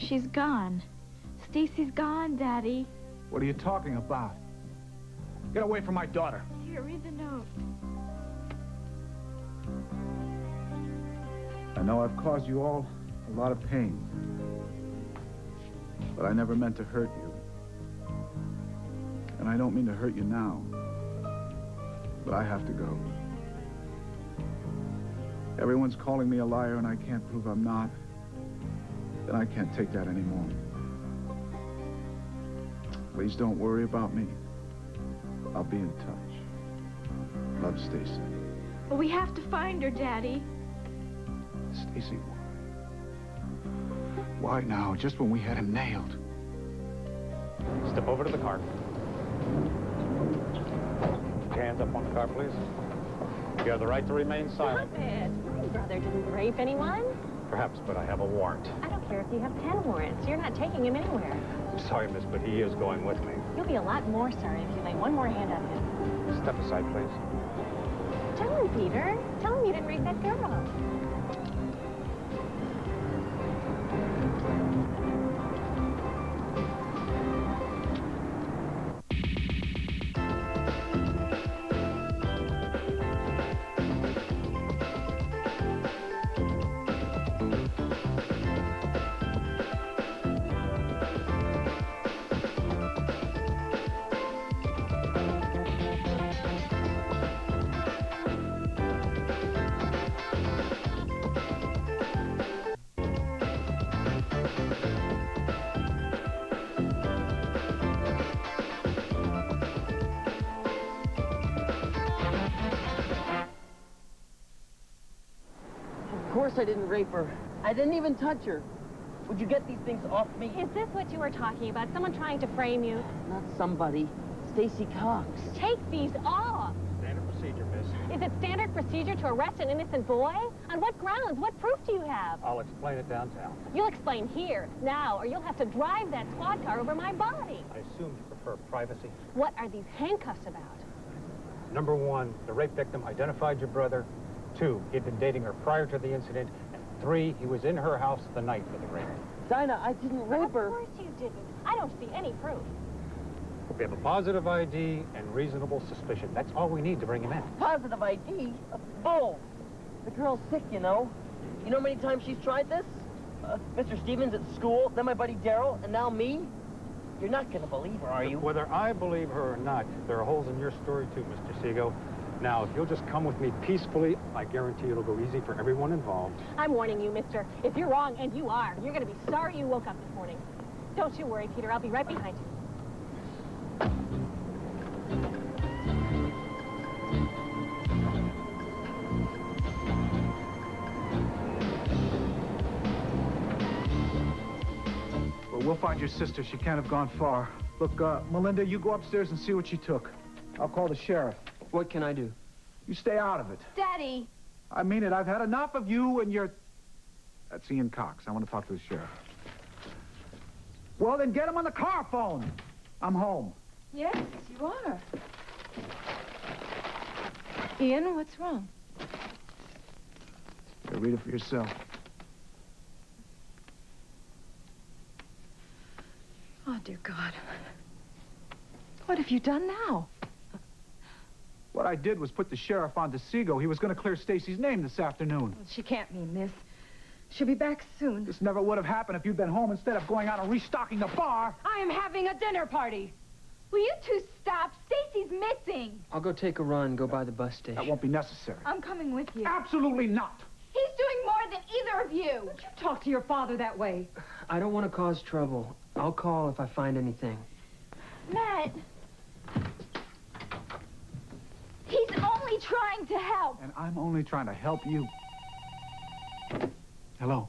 She's gone. Stacy's gone, Daddy. What are you talking about? Get away from my daughter. Here, read the note. I know I've caused you all a lot of pain, but I never meant to hurt you. And I don't mean to hurt you now, but I have to go. Everyone's calling me a liar and I can't prove I'm not. Then I can't take that anymore. Please don't worry about me. I'll be in touch. Love, Stacy. But we have to find her, Daddy. Stacy, why now? Just when we had him nailed. Step over to the car. Put your hands up on the car, please. You have the right to remain silent. Stop it. My brother didn't rape anyone. Perhaps, but I have a warrant. I don't care if you have 10 warrants. You're not taking him anywhere. I'm sorry, miss, but he is going with me. You'll be a lot more sorry if you lay one more hand on him. Step aside, please. Tell him, Peter. Tell him you didn't rape that girl. Of course I didn't rape her. I didn't even touch her. Would you get these things off me? Is this what you were talking about? Someone trying to frame you? Not somebody. Stacy Cox. Take these off! Standard procedure, miss. Is it standard procedure to arrest an innocent boy? On what grounds? What proof do you have? I'll explain it downtown. You'll explain here, now, or you'll have to drive that squad car over my body. I assume you prefer privacy. What are these handcuffs about? Number one, the rape victim identified your brother. 2, he'd been dating her prior to the incident. And 3, he was in her house the night of the rape. Dinah, I didn't rape her. Of course you didn't. I don't see any proof. We have a positive ID and reasonable suspicion. That's all we need to bring him in. Positive ID? Bull. The girl's sick, you know. You know how many times she's tried this? Mr. Stevens at school, then my buddy Daryl, and now me? You're not gonna believe her, are you? Whether I believe her or not, there are holes in your story too, Mr. Seago. Now, if you'll just come with me peacefully, I guarantee it'll go easy for everyone involved. I'm warning you, mister. If you're wrong, and you are, you're gonna be sorry you woke up this morning. Don't you worry, Peter. I'll be right behind you. Well, we'll find your sister. She can't have gone far. Look, Melinda, you go upstairs and see what she took. I'll call the sheriff. What can I do? You stay out of it. Daddy! I mean it. I've had enough of you and your... That's Ian Cox. I want to talk to the sheriff. Well, then get him on the car phone. I'm home. Yes, you are. Ian, what's wrong? Yeah, read it for yourself. Oh, dear God. What have you done now? What I did was put the sheriff on Seago. He was going to clear Stacy's name this afternoon. Well, she can't mean this. She'll be back soon. This never would have happened if you'd been home instead of going out and restocking the bar. I am having a dinner party. Will you two stop? Stacy's missing. I'll go take a run, go by the bus station. That won't be necessary. I'm coming with you. Absolutely not. He's doing more than either of you. Don't you talk to your father that way. I don't want to cause trouble. I'll call if I find anything. Matt. He's only trying to help. And I'm only trying to help you. Hello.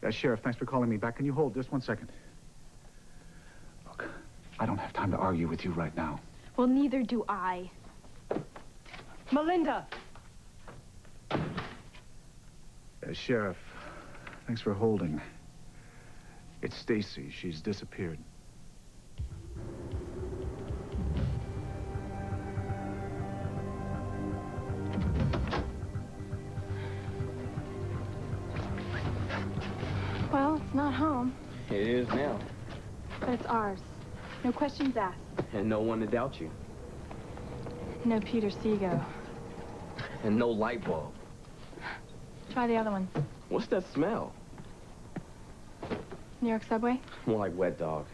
Yeah, Sheriff, thanks for calling me back. Can you hold just 1 second? Look, I don't have time to argue with you right now. Well, neither do I. Melinda! Sheriff, thanks for holding. It's Stacy. She's disappeared. Well, It's not home, It is now. but it's ours. No questions asked. And no one to doubt you. No Peter Seago. And no light bulb. Try the other one. What's that smell? New York subway? More like wet dog.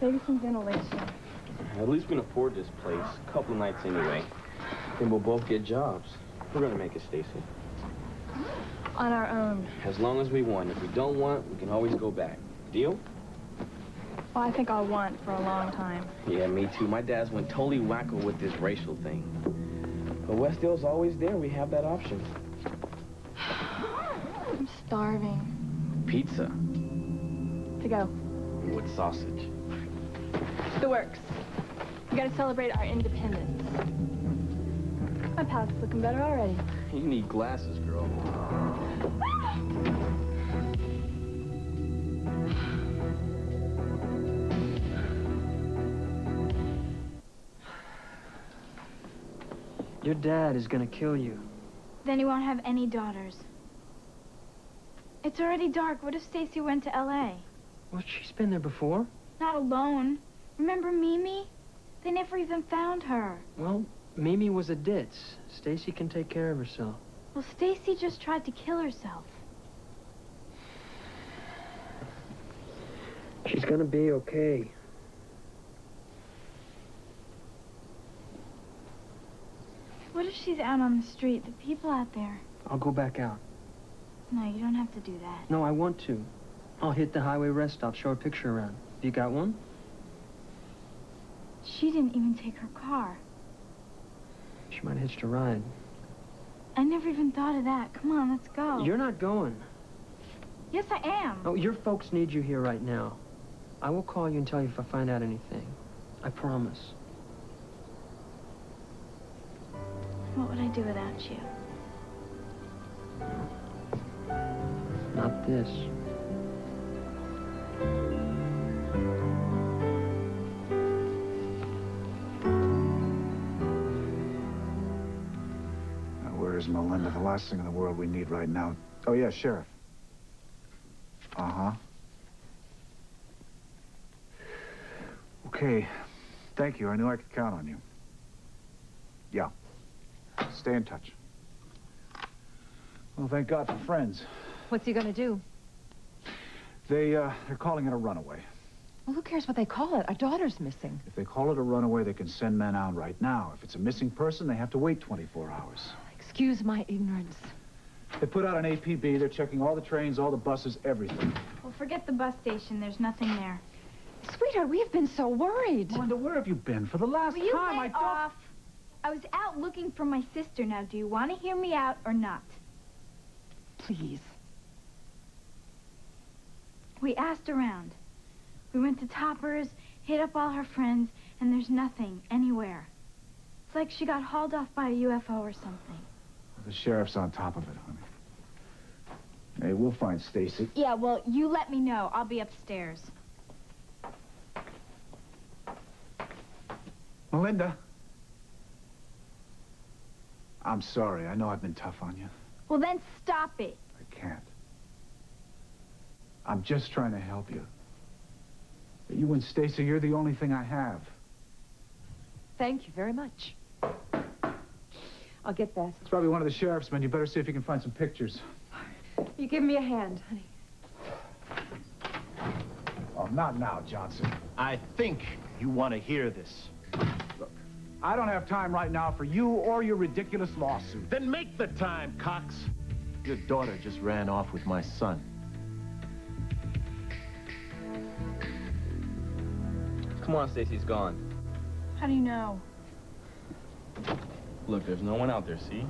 Maybe some ventilation. At least we can afford this place. A couple nights anyway. Then we'll both get jobs. We're gonna make it, Stacy. On our own. As long as we want. If we don't want, we can always go back. Deal? Well, I think I'll want for a long time. Yeah, me too. My dad's went totally wacko with this racial thing. But Westdale's always there. We have that option. I'm starving. Pizza. To go. With sausage. The works. We gotta celebrate our independence. My palate's looking better already. You need glasses, girl. Your dad is gonna kill you. Then he won't have any daughters. It's already dark. What if Stacy went to L.A.? Well, she's been there before. Not alone. Remember Mimi? They never even found her. Well, Mimi was a ditz. Stacy can take care of herself. Well, Stacy just tried to kill herself. She's gonna be okay. What if she's out on the street? The people out there. I'll go back out. No, you don't have to do that. No, I want to. I'll hit the highway rest stop, show a picture around. You got one? She didn't even take her car. She might have hitched a ride. I never even thought of that. Come on, let's go. You're not going. Yes, I am. Oh, your folks need you here right now. I will call you and tell you if I find out anything. I promise. What would I do without you? Not this. Where is Melinda? The last thing in the world we need right now. Oh, yeah, Sheriff. Uh-huh. Okay. Thank you. I knew I could count on you. Yeah. Stay in touch. Well, thank God for friends. What's he gonna do? They're calling it a runaway. Well, who cares what they call it? Our daughter's missing. If they call it a runaway, they can send men out right now. If it's a missing person, they have to wait 24 hours. Excuse my ignorance. They put out an APB. They're checking all the trains, all the buses, everything. Well, forget the bus station. There's nothing there. Sweetheart, we have been so worried. Melinda, where have you been for the last Will you time? lay off? I was out looking for my sister. Now, do you want to hear me out or not? Please. We asked around. We went to Topper's, hit up all her friends, and there's nothing anywhere. It's like she got hauled off by a UFO or something. The sheriff's on top of it, honey. Hey, we'll find Stacy. Yeah, well, you let me know. I'll be upstairs. Melinda. I'm sorry. I know I've been tough on you. Well, then stop it. I can't. I'm just trying to help you. You and Stacy, you're the only thing I have. Thank you very much. I'll get that. It's probably one of the sheriff's men. You better see if you can find some pictures. You give me a hand, honey. Oh, not now, Johnson. I think you want to hear this. Look, I don't have time right now for you or your ridiculous lawsuit. Then make the time, Cox. Your daughter just ran off with my son. Come on, Stacy's gone. How do you know? Look, there's no one out there, see?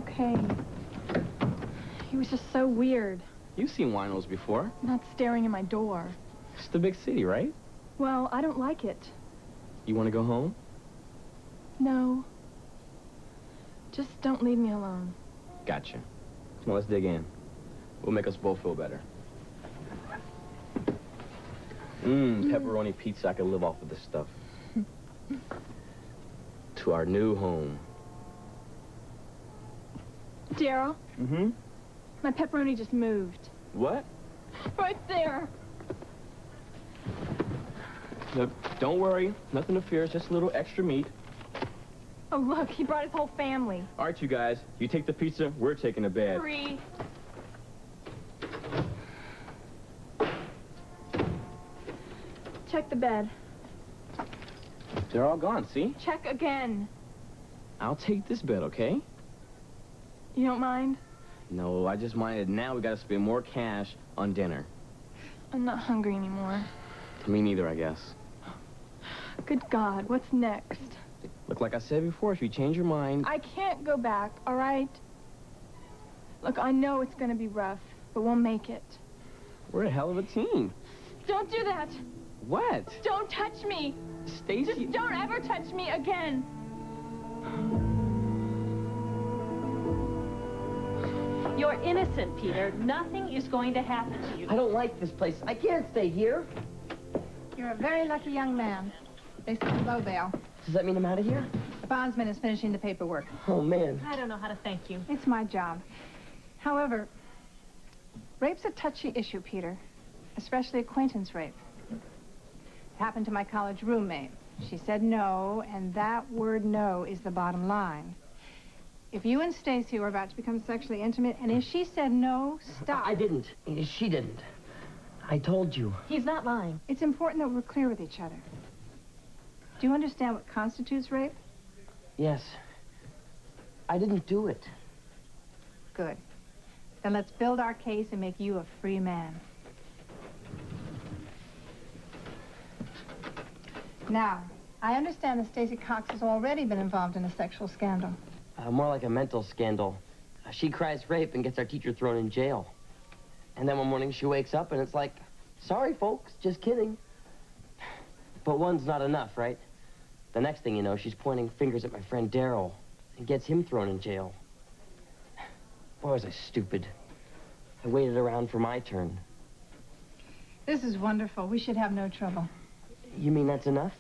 Okay. He was just so weird. You've seen winos before. Not staring in my door. It's the big city, right? Well, I don't like it. You want to go home? No. Just don't leave me alone. Gotcha. Come on, let's dig in. We'll make us both feel better. Pepperoni pizza. I could live off of this stuff. To our new home. Daryl? Mm-hmm. My pepperoni just moved. What? Right there. Look, don't worry. Nothing to fear. It's just a little extra meat. Oh, look, he brought his whole family. All right, you guys. You take the pizza. We're taking a bed. Hurry. Check the bed. They're all gone, see? Check again. I'll take this bed, okay? You don't mind? No, I just minded now we gotta spend more cash on dinner. I'm not hungry anymore. Me neither, I guess. Good God, what's next? Look, like I said before, if you change your mind... I can't go back, all right? Look, I know it's gonna be rough, but we'll make it. We're a hell of a team. Don't do that! What? Don't touch me! Stacy... Just don't ever touch me again! You're innocent, Peter. Nothing is going to happen to you. I don't like this place. I can't stay here. You're a very lucky young man. They sent low bail. Does that mean I'm out of here? The bondsman is finishing the paperwork. Oh, man. I don't know how to thank you. It's my job. However, rape's a touchy issue, Peter. Especially acquaintance rape. It happened to my college roommate. She said no, and that word no is the bottom line. If you and Stacy were about to become sexually intimate, and if she said no, stop. I didn't. She didn't. I told you. He's not lying. It's important that we're clear with each other. Do you understand what constitutes rape? Yes. I didn't do it. Good. Then let's build our case and make you a free man. Now, I understand that Stacy Cox has already been involved in a sexual scandal. More like a mental scandal. She cries rape and gets our teacher thrown in jail. And then one morning she wakes up and it's like, sorry, folks, just kidding. But one's not enough, right? The next thing you know, she's pointing fingers at my friend Daryl and gets him thrown in jail. Boy, was I stupid. I waited around for my turn. This is wonderful. We should have no trouble. You mean that's enough?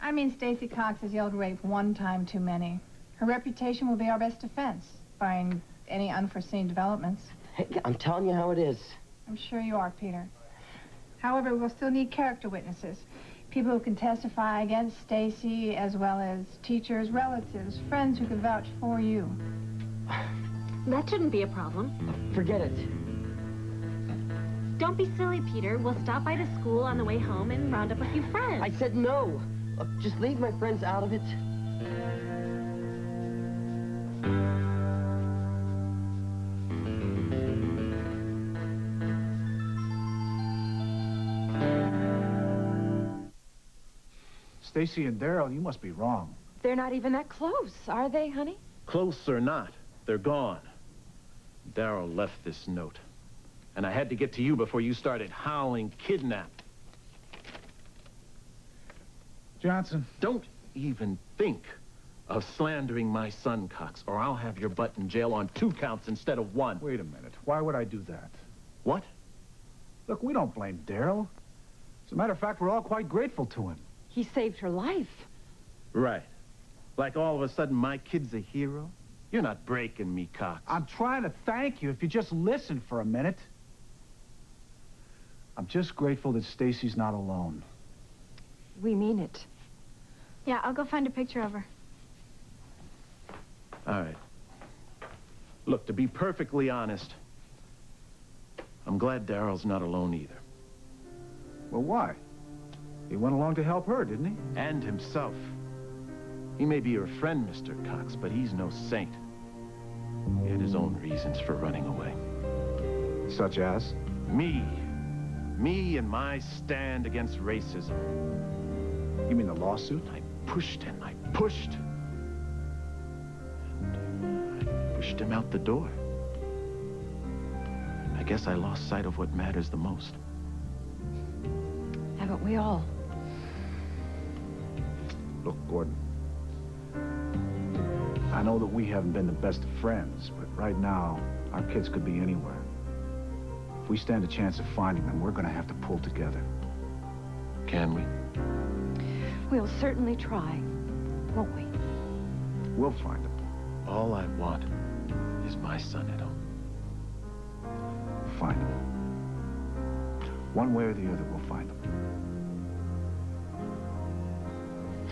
I mean, Stacy Cox has yelled rape one time too many. Her reputation will be our best defense, barring any unforeseen developments. Hey, I'm telling you how it is. I'm sure you are, Peter. However, we'll still need character witnesses. People who can testify against Stacy, as well as teachers, relatives, friends who can vouch for you. That shouldn't be a problem. Forget it. Don't be silly, Peter. We'll stop by the school on the way home and round up a few friends. I said no. Look, just leave my friends out of it. Stacy and Daryl, you must be wrong. They're not even that close, are they, honey? Close or not, they're gone. Daryl left this note. And I had to get to you before you started howling kidnap. Johnson. Don't even think of slandering my son, Cox, or I'll have your butt in jail on 2 counts instead of 1. Wait a minute. Why would I do that? What? Look, we don't blame Daryl. As a matter of fact, we're all quite grateful to him. He saved her life. Right. Like all of a sudden my kid's a hero? You're not breaking me, Cox. I'm trying to thank you if you just listen for a minute. I'm just grateful that Stacy's not alone. We mean it. Yeah, I'll go find a picture of her. All right. Look, to be perfectly honest, I'm glad Daryl's not alone either. Well, why? He went along to help her, didn't he? And himself. He may be your friend, Mr. Cox, but he's no saint. He had his own reasons for running away. Such as? Me. Me and my stand against racism. You mean the lawsuit? I pushed him. I pushed. And I pushed him out the door. I guess I lost sight of what matters the most. Haven't we all? Look, Gordon. I know that we haven't been the best of friends, but right now, our kids could be anywhere. If we stand a chance of finding them, we're gonna have to pull together. Can we? We'll certainly try, won't we? We'll find them. All I want is my son at home. Find them. One way or the other, we'll find them.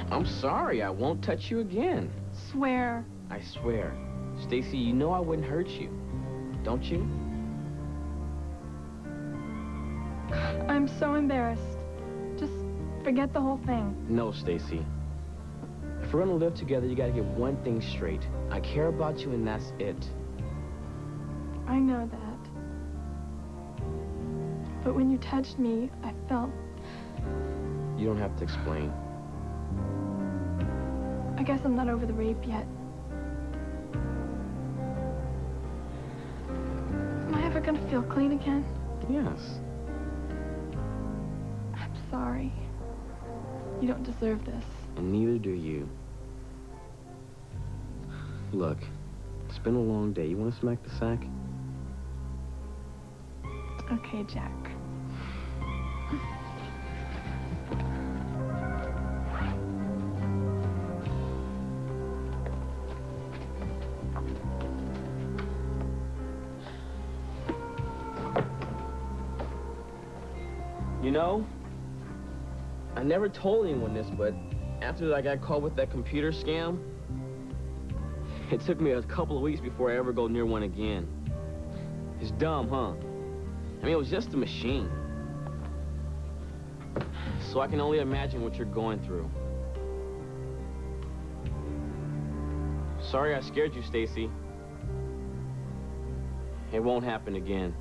I'm sorry, I won't touch you again. Swear. I swear. Stacy, you know I wouldn't hurt you. Don't you? I'm so embarrassed. Just forget the whole thing. No, Stacy. If we're gonna live together, you gotta get one thing straight. I care about you and that's it. I know that. But when you touched me, I felt... You don't have to explain. I guess I'm not over the rape yet. Am I ever gonna feel clean again? Yes. I'm sorry. You don't deserve this. And neither do you. Look, it's been a long day. You want to smack the sack? Okay, Jack. You know, I never told anyone this, but after I got caught with that computer scam, it took me a couple of weeks before I ever go near one again. It's dumb, huh? I mean, it was just a machine. So I can only imagine what you're going through. Sorry I scared you, Stacy. It won't happen again.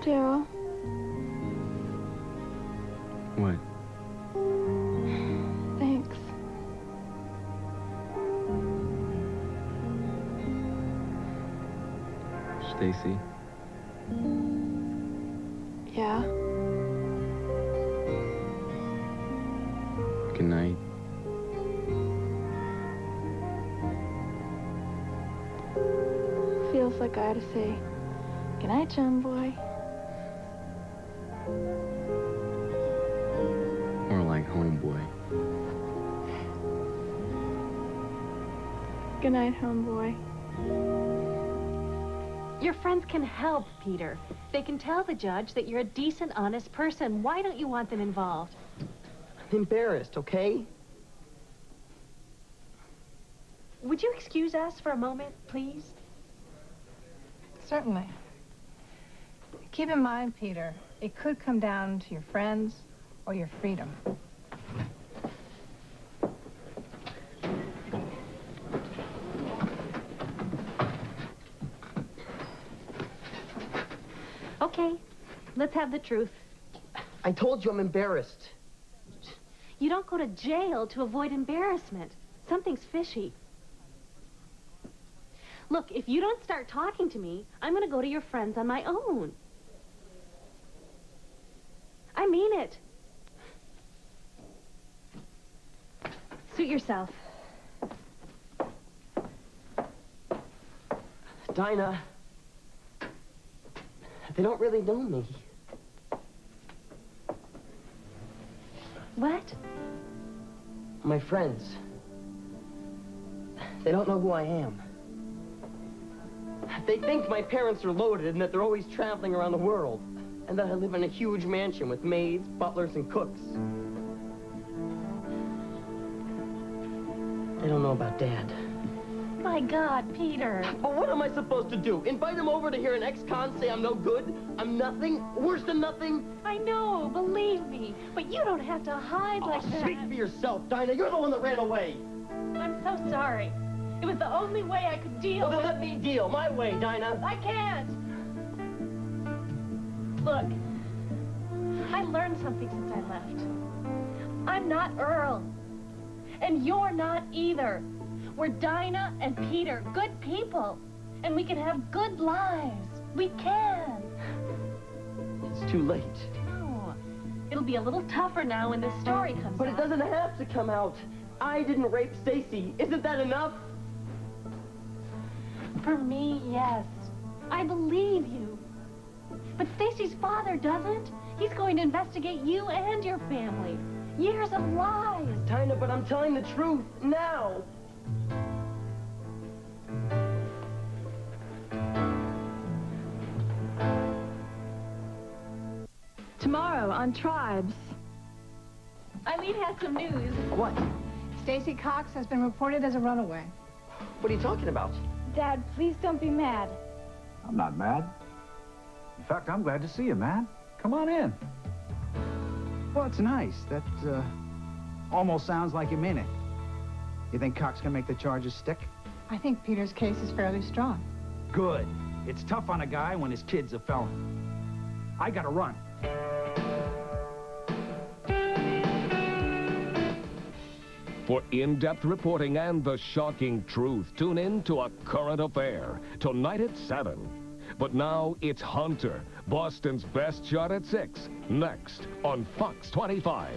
Daryl. What? Thanks. Stacy? Yeah? Good night. Feels like I ought to say, good night, John boy. More like homeboy. Good night, homeboy. Your friends can help, Peter. They can tell the judge that you're a decent, honest person. Why don't you want them involved? I'm embarrassed, okay? Would you excuse us for a moment, please? Certainly. Keep in mind, Peter, it could come down to your friends or your freedom. Okay, let's have the truth. I told you I'm embarrassed. You don't go to jail to avoid embarrassment. Something's fishy. Look, if you don't start talking to me, I'm going to go to your friends on my own. I mean it. Suit yourself. Dinah, they don't really know me. What? My friends. They don't know who I am. They think my parents are loaded and that they're always traveling around the world. And that I live in a huge mansion with maids, butlers, and cooks. They don't know about Dad. My God, Peter. But what am I supposed to do? Invite him over to hear an ex-con say I'm no good? I'm nothing? Worse than nothing? I know, believe me. But you don't have to hide like that. Speak for yourself, Dinah. You're the one that ran away. I'm so sorry. It was the only way I could deal Well, then with... let me deal. My way, Dinah. I can't. Look, I learned something since I left. I'm not Earl. And you're not either. We're Dinah and Peter, good people. And we can have good lives. We can. too late. No. It'll be a little tougher now when this story comes But out. it doesn't have to come out. I didn't rape Stacy. Isn't that enough? For me, yes. I believe you. But Stacy's father doesn't. He's going to investigate you and your family. Years of lies. Tina, but I'm telling the truth now. Tomorrow on Tribes. Eileen has some news. What? Stacy Cox has been reported as a runaway. What are you talking about? Dad, please don't be mad. I'm not mad. In fact, I'm glad to see you, man. Come on in. Well, it's nice. That, almost sounds like you mean it. You think Cox can make the charges stick? I think Peter's case is fairly strong. Good. It's tough on a guy when his kid's a felon. I gotta run. For in-depth reporting and the shocking truth, tune in to A Current Affair, tonight at 7. But now it's Hunter, Boston's best shot at 6, next on Fox 25.